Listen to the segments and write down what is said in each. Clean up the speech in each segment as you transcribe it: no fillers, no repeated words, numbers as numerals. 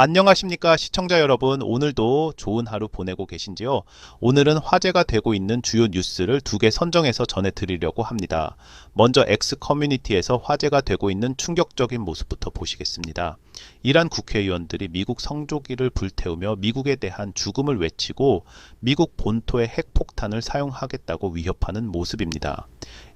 안녕하십니까 시청자 여러분. 오늘도 좋은 하루 보내고 계신지요? 오늘은 화제가 되고 있는 주요 뉴스를 두 개 선정해서 전해드리려고 합니다. 먼저 X 커뮤니티에서 화제가 되고 있는 충격적인 모습부터 보시겠습니다. 이란 국회의원들이 미국 성조기를 불태우며 미국에 대한 죽음을 외치고 미국 본토에 핵폭탄을 사용하겠다고 위협하는 모습입니다.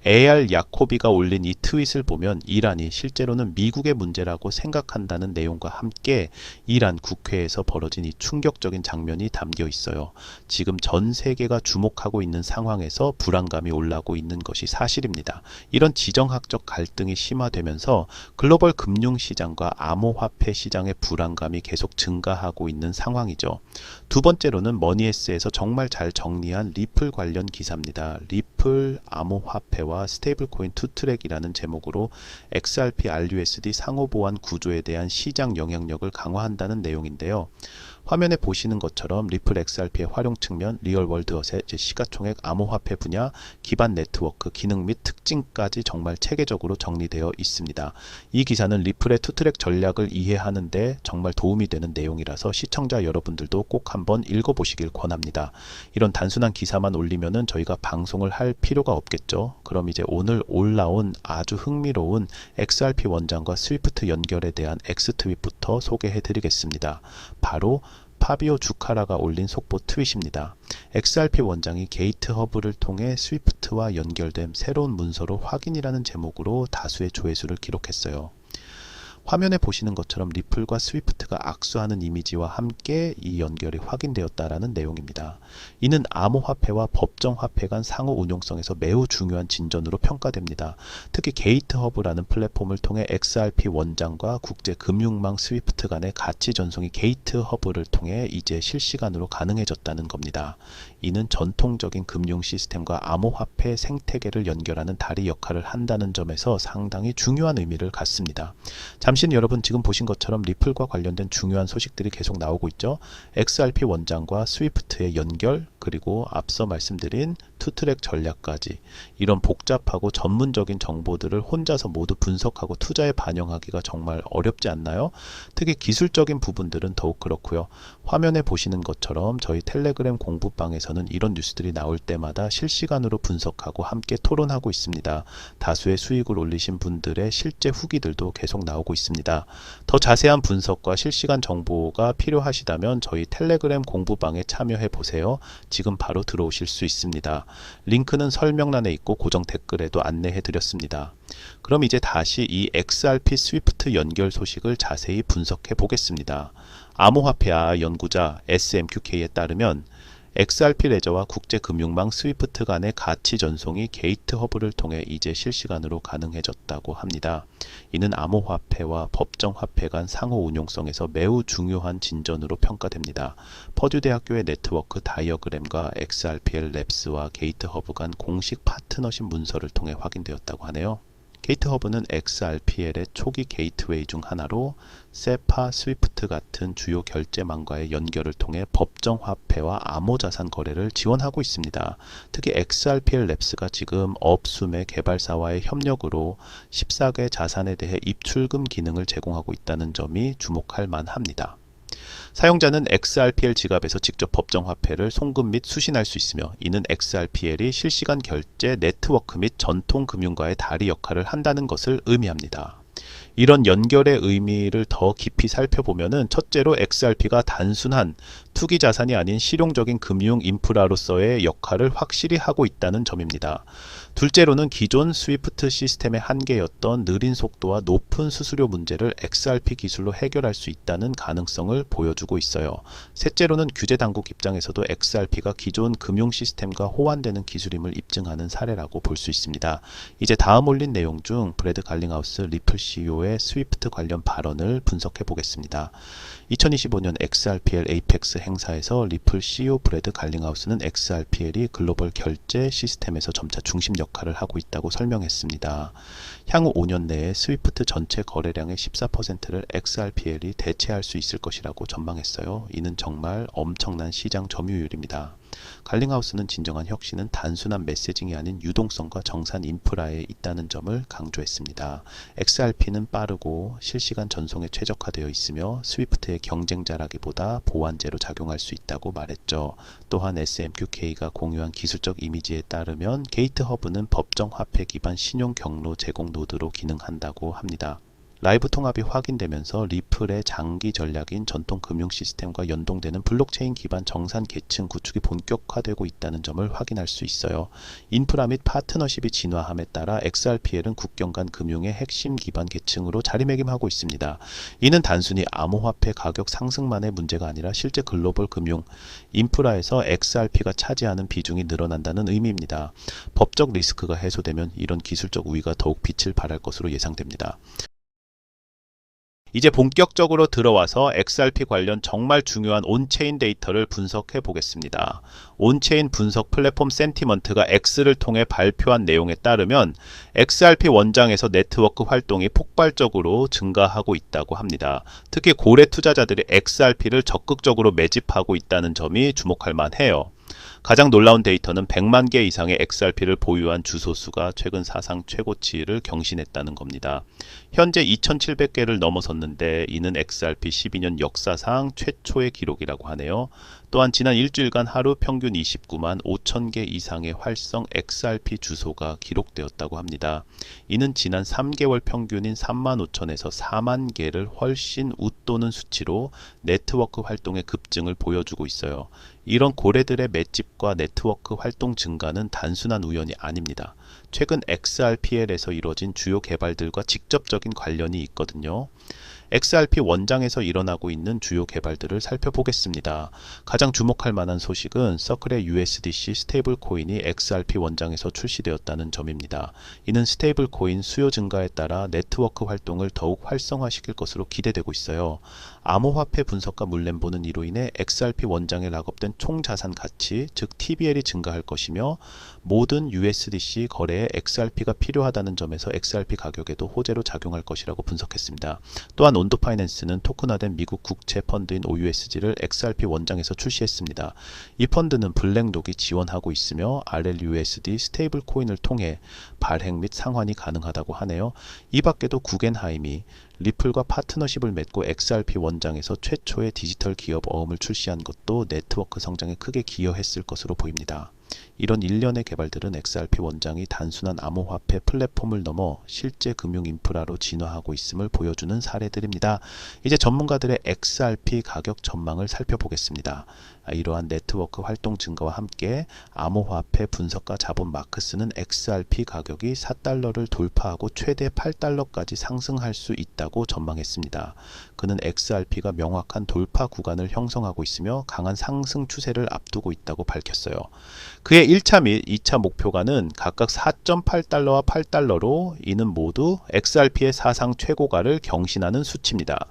AR 야코비가 올린 이 트윗을 보면 이란이 실제로는 미국의 문제라고 생각한다는 내용과 함께 이란 국회에서 벌어진 이 충격적인 장면이 담겨 있어요. 지금 전 세계가 주목하고 있는 상황에서 불안감이 올라오고 있는 것이 사실입니다. 이런 지정학적 갈등이 심화되면서 글로벌 금융시장과 암호화폐 시장의 불안감이 계속 증가하고 있는 상황이죠. 두 번째로는 머니에스에서 정말 잘 정리한 리플 관련 기사입니다. 리플 암호화폐와 스테이블코인 투트랙이라는 제목으로 XRP RUSD 상호보완 구조에 대한 시장 영향력을 강화한다는 내용인데요. 화면에 보시는 것처럼 리플 XRP의 활용 측면, 리얼월드엇의 시가총액, 암호화폐 분야, 기반 네트워크, 기능 및 특징까지 정말 체계적으로 정리되어 있습니다. 이 기사는 리플의 투트랙 전략을 이해하는 데 정말 도움이 되는 내용이라서 시청자 여러분들도 꼭 한번 읽어보시길 권합니다. 이런 단순한 기사만 올리면은 저희가 방송을 할 필요가 없겠죠. 그럼 이제 오늘 올라온 아주 흥미로운 XRP 원장과 스위프트 연결에 대한 X트윗부터 소개해 드리겠습니다. 바로 파비오 주카라가 올린 속보 트윗입니다. XRP 원장이 게이트 허브를 통해 스위프트와 연결된 새로운 문서로 확인이라는 제목으로 다수의 조회수를 기록했어요. 화면에 보시는 것처럼 리플과 스위프트가 악수하는 이미지와 함께 이 연결이 확인되었다라는 내용입니다. 이는 암호화폐와 법정화폐 간 상호 운용성에서 매우 중요한 진전으로 평가됩니다. 특히 게이트허브라는 플랫폼을 통해 XRP 원장과 국제금융망 스위프트 간의 가치 전송이 게이트허브를 통해 이제 실시간으로 가능해졌다는 겁니다. 이는 전통적인 금융 시스템과 암호화폐 생태계를 연결하는 다리 역할을 한다는 점에서 상당히 중요한 의미를 갖습니다. 잠시 여러분 지금 보신 것처럼 리플과 관련된 중요한 소식들이 계속 나오고 있죠. XRP 원장과 스위프트의 연결, 그리고 앞서 말씀드린 투트랙 전략까지, 이런 복잡하고 전문적인 정보들을 혼자서 모두 분석하고 투자에 반영하기가 정말 어렵지 않나요? 특히 기술적인 부분들은 더욱 그렇고요. 화면에 보시는 것처럼 저희 텔레그램 공부방에서는 이런 뉴스들이 나올 때마다 실시간으로 분석하고 함께 토론하고 있습니다. 다수의 수익을 올리신 분들의 실제 후기들도 계속 나오고 있습니다. 더 자세한 분석과 실시간 정보가 필요하시다면 저희 텔레그램 공부방에 참여해 보세요. 지금 바로 들어오실 수 있습니다. 링크는 설명란에 있고 고정 댓글에도 안내해 드렸습니다. 그럼 이제 다시 이 XRP 스위프트 연결 소식을 자세히 분석해 보겠습니다. 암호화폐 연구자 SMQK에 따르면 XRP 레저와 국제금융망 스위프트 간의 가치 전송이 게이트 허브를 통해 이제 실시간으로 가능해졌다고 합니다. 이는 암호화폐와 법정화폐 간 상호 운용성에서 매우 중요한 진전으로 평가됩니다. 퍼듀대학교의 네트워크 다이어그램과 XRPL 랩스와 게이트 허브 간 공식 파트너십 문서를 통해 확인되었다고 하네요. 게이트 허브는 XRPL의 초기 게이트웨이 중 하나로 세파, 스위프트 같은 주요 결제망과의 연결을 통해 법정화폐와 암호자산 거래를 지원하고 있습니다. 특히 XRPL 랩스가 지금 업숨의 개발사와의 협력으로 14개 자산에 대해 입출금 기능을 제공하고 있다는 점이 주목할 만합니다. 사용자는 XRPL 지갑에서 직접 법정화폐를 송금 및 수신할 수 있으며, 이는 XRPL이 실시간 결제 네트워크 및 전통금융과의 다리 역할을 한다는 것을 의미합니다. 이런 연결의 의미를 더 깊이 살펴보면은, 첫째로 XRP가 단순한 투기 자산이 아닌 실용적인 금융 인프라로서의 역할을 확실히 하고 있다는 점입니다. 둘째로는 기존 스위프트 시스템의 한계였던 느린 속도와 높은 수수료 문제를 XRP 기술로 해결할 수 있다는 가능성을 보여주고 있어요. 셋째로는 규제 당국 입장에서도 XRP가 기존 금융 시스템과 호환되는 기술임을 입증하는 사례라고 볼 수 있습니다. 이제 다음 올린 내용 중 브래드 갈링하우스 리플 CEO의 스위프트 관련 발언을 분석해 보겠습니다. 2025년 XRPL 에이펙스 행사에서 리플 CEO 브래드 갈링하우스는 XRPL이 글로벌 결제 시스템에서 점차 중심 역할을 하고 있다고 설명했습니다. 향후 5년 내에 스위프트 전체 거래량의 14%를 XRPL이 대체할 수 있을 것이라고 전망했어요. 이는 정말 엄청난 시장 점유율입니다. 갈링하우스는 진정한 혁신은 단순한 메시징이 아닌 유동성과 정산 인프라에 있다는 점을 강조했습니다. XRP는 빠르고 실시간 전송에 최적화되어 있으며 스위프트의 경쟁자라기보다 보완제로 작용할 수 있다고 말했죠. 또한 SMQK가 공유한 기술적 이미지에 따르면 게이트 허브는 법정 화폐 기반 신용 경로 제공 노드로 기능한다고 합니다. 라이브 통합이 확인되면서 리플의 장기 전략인 전통 금융 시스템과 연동되는 블록체인 기반 정산 계층 구축이 본격화되고 있다는 점을 확인할 수 있어요. 인프라 및 파트너십이 진화함에 따라 XRPL은 국경 간 금융의 핵심 기반 계층으로 자리매김하고 있습니다. 이는 단순히 암호화폐 가격 상승만의 문제가 아니라 실제 글로벌 금융 인프라에서 XRP가 차지하는 비중이 늘어난다는 의미입니다. 법적 리스크가 해소되면 이런 기술적 우위가 더욱 빛을 발할 것으로 예상됩니다. 이제 본격적으로 들어와서 XRP 관련 정말 중요한 온체인 데이터를 분석해 보겠습니다. 온체인 분석 플랫폼 센티먼트가 X를 통해 발표한 내용에 따르면 XRP 원장에서 네트워크 활동이 폭발적으로 증가하고 있다고 합니다. 특히 고래 투자자들이 XRP를 적극적으로 매집하고 있다는 점이 주목할 만해요. 가장 놀라운 데이터는 100만 개 이상의 XRP를 보유한 주소 수가 최근 사상 최고치를 경신했다는 겁니다. 현재 2,700개를 넘어섰는데 이는 XRP 12년 역사상 최초의 기록이라고 하네요. 또한 지난 일주일간 하루 평균 29만 5천 개 이상의 활성 XRP 주소가 기록되었다고 합니다. 이는 지난 3개월 평균인 3만 5천에서 4만 개를 훨씬 웃도는 수치로 네트워크 활동의 급증을 보여주고 있어요. 이런 고래들의 맷집과 네트워크 활동 증가는 단순한 우연이 아닙니다. 최근 XRPL에서 이루어진 주요 개발들과 직접적인 관련이 있거든요. XRP 원장에서 일어나고 있는 주요 개발들을 살펴보겠습니다. 가장 주목할 만한 소식은 서클의 USDC 스테이블 코인이 XRP 원장에서 출시되었다는 점입니다. 이는 스테이블 코인 수요 증가에 따라 네트워크 활동을 더욱 활성화시킬 것으로 기대되고 있어요. 암호화폐 분석과 물рем보는 이로 인해 XRP 원장에 락업된 총 자산 가치, 즉 TBL이 증가할 것이며 모든 USDC 거래에 XRP가 필요하다는 점에서 XRP 가격에도 호재로 작용할 것이라고 분석했습니다. 또한 온도 파이낸스는 토큰화된 미국 국채 펀드인 OUSG를 XRP 원장에서 출시했습니다. 이 펀드는 블랙록이 지원하고 있으며 RLUSD 스테이블 코인을 통해 발행 및 상환이 가능하다고 하네요. 이 밖에도 구겐하임이 리플과 파트너십을 맺고 XRP 원장에서 최초의 디지털 기업 어음을 출시한 것도 네트워크 성장에 크게 기여했을 것으로 보입니다. 이런 일련의 개발들은 XRP 원장이 단순한 암호화폐 플랫폼을 넘어 실제 금융 인프라로 진화하고 있음을 보여주는 사례들입니다. 이제 전문가들의 XRP 가격 전망을 살펴보겠습니다. 이러한 네트워크 활동 증가와 함께 암호화폐 분석가 자본 마크스는 XRP 가격이 4달러를 돌파하고 최대 8달러까지 상승할 수 있다고 전망했습니다. 그는 XRP가 명확한 돌파 구간을 형성하고 있으며 강한 상승 추세를 앞두고 있다고 밝혔어요. 그의 1차 및 2차 목표가는 각각 4.8달러와 8달러로 이는 모두 XRP의 사상 최고가를 경신하는 수치입니다.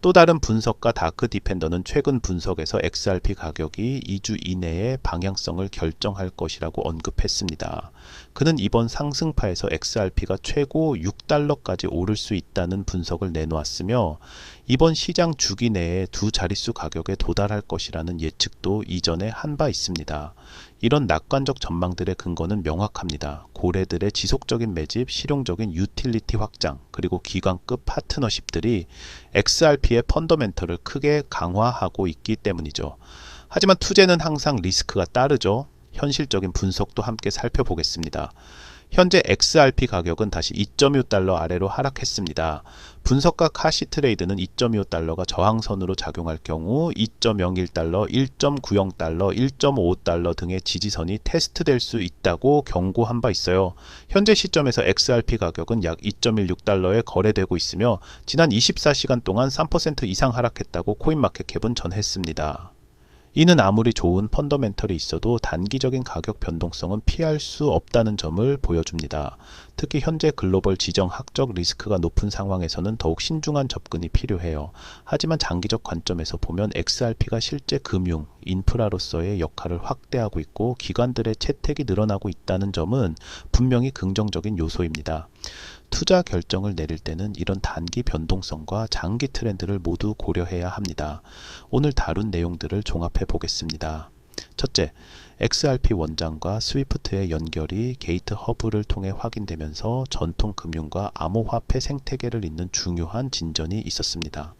또 다른 분석가 다크 디펜더는 최근 분석에서 XRP 가격이 2주 이내에 방향성을 결정할 것이라고 언급했습니다. 그는 이번 상승파에서 XRP가 최고 6달러까지 오를 수 있다는 분석을 내놓았으며 이번 시장 주기 내에 두 자릿수 가격에 도달할 것이라는 예측도 이전에 한 바 있습니다. 이런 낙관적 전망들의 근거는 명확합니다. 고래들의 지속적인 매집, 실용적인 유틸리티 확장, 그리고 기관급 파트너십들이 XRP의 펀더멘털을 크게 강화하고 있기 때문이죠. 하지만 투자는 항상 리스크가 따르죠. 현실적인 분석도 함께 살펴보겠습니다. 현재 XRP 가격은 다시 2.25달러 아래로 하락했습니다. 분석가 카시트레이드는 2.25달러가 저항선으로 작용할 경우 2.01달러, 1.90달러, 1.5달러 등의 지지선이 테스트될 수 있다고 경고한 바 있어요. 현재 시점에서 XRP 가격은 약 2.16달러에 거래되고 있으며 지난 24시간 동안 3% 이상 하락했다고 코인마켓캡은 전했습니다. 이는 아무리 좋은 펀더멘털이 있어도 단기적인 가격 변동성은 피할 수 없다는 점을 보여줍니다. 특히 현재 글로벌 지정학적 리스크가 높은 상황에서는 더욱 신중한 접근이 필요해요. 하지만 장기적 관점에서 보면 XRP가 실제 금융, 인프라로서의 역할을 확대하고 있고 기관들의 채택이 늘어나고 있다는 점은 분명히 긍정적인 요소입니다. 투자 결정을 내릴 때는 이런 단기 변동성과 장기 트렌드를 모두 고려해야 합니다. 오늘 다룬 내용들을 종합해 보겠습니다. 첫째, XRP 원장과 스위프트의 연결이 게이트 허브를 통해 확인되면서 전통 금융과 암호화폐 생태계를 잇는 중요한 진전이 있었습니다.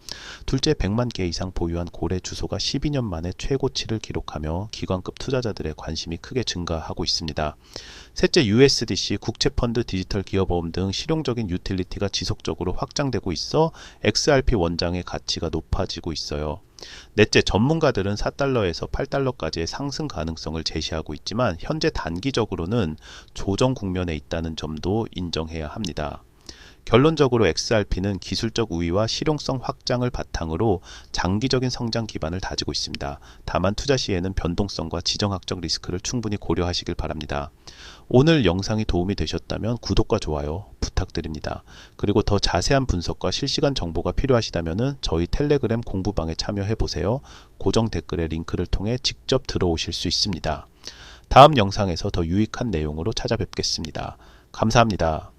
둘째, 100만 개 이상 보유한 고래 주소가 12년 만에 최고치를 기록하며 기관급 투자자들의 관심이 크게 증가하고 있습니다. 셋째, USDC, 국채펀드, 디지털 기업보험 등 실용적인 유틸리티가 지속적으로 확장되고 있어 XRP 원장의 가치가 높아지고 있어요. 넷째, 전문가들은 4달러에서 8달러까지의 상승 가능성을 제시하고 있지만 현재 단기적으로는 조정 국면에 있다는 점도 인정해야 합니다. 결론적으로 XRP는 기술적 우위와 실용성 확장을 바탕으로 장기적인 성장 기반을 다지고 있습니다. 다만 투자 시에는 변동성과 지정학적 리스크를 충분히 고려하시길 바랍니다. 오늘 영상이 도움이 되셨다면 구독과 좋아요 부탁드립니다. 그리고 더 자세한 분석과 실시간 정보가 필요하시다면 저희 텔레그램 공부방에 참여해보세요. 고정 댓글의 링크를 통해 직접 들어오실 수 있습니다. 다음 영상에서 더 유익한 내용으로 찾아뵙겠습니다. 감사합니다.